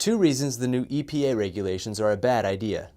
2 reasons the new EPA regulations are a bad idea.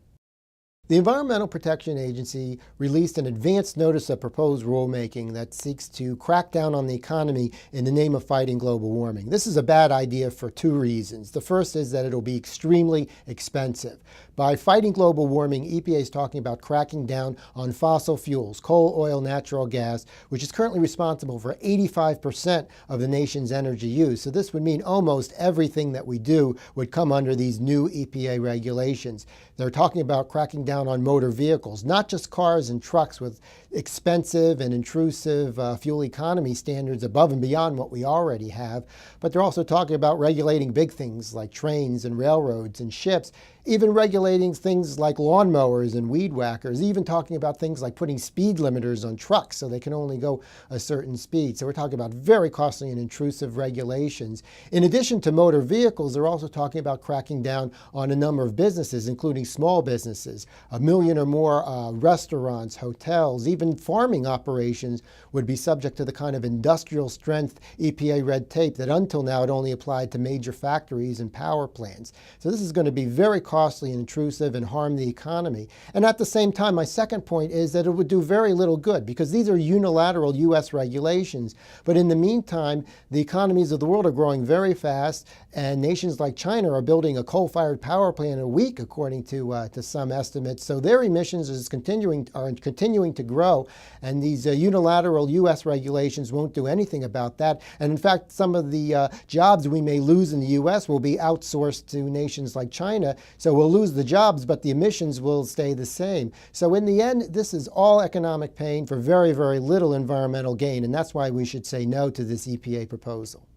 The Environmental Protection Agency released an advance notice of proposed rulemaking that seeks to crack down on the economy in the name of fighting global warming. This is a bad idea for 2 reasons. The first is that it'll be extremely expensive. By fighting global warming, EPA is talking about cracking down on fossil fuels, coal, oil, natural gas, which is currently responsible for 85% of the nation's energy use. So this would mean almost everything that we do would come under these new EPA regulations. They're talking about cracking down on motor vehicles, not just cars and trucks with expensive and intrusive fuel economy standards above and beyond what we already have, but they're also talking about regulating big things like trains and railroads and ships, even regulating things like lawnmowers and weed whackers, even talking about things like putting speed limiters on trucks so they can only go a certain speed. So we're talking about very costly and intrusive regulations. In addition to motor vehicles, they're also talking about cracking down on a number of businesses, including small businesses. 1 million or more restaurants, hotels, even farming operations would be subject to the kind of industrial strength EPA red tape that until now had only applied to major factories and power plants. So this is going to be very costly and intrusive and harm the economy. And at the same time, my second point is that it would do very little good because these are unilateral U.S. regulations. But in the meantime, the economies of the world are growing very fast, and nations like China are building a coal-fired power plant a week, according to some estimates. So their emissions are continuing to grow, and these unilateral U.S. regulations won't do anything about that. And in fact, some of the jobs we may lose in the U.S. will be outsourced to nations like China. So we'll lose the jobs, but the emissions will stay the same. So in the end, this is all economic pain for very, very little environmental gain, and that's why we should say no to this EPA proposal.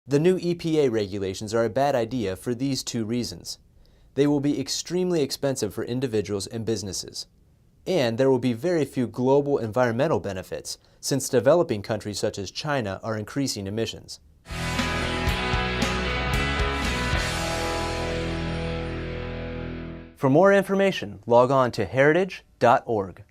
The new EPA regulations are a bad idea for these 2 reasons. They will be extremely expensive for individuals and businesses. And there will be very few global environmental benefits, since developing countries such as China are increasing emissions. For more information, log on to heritage.org.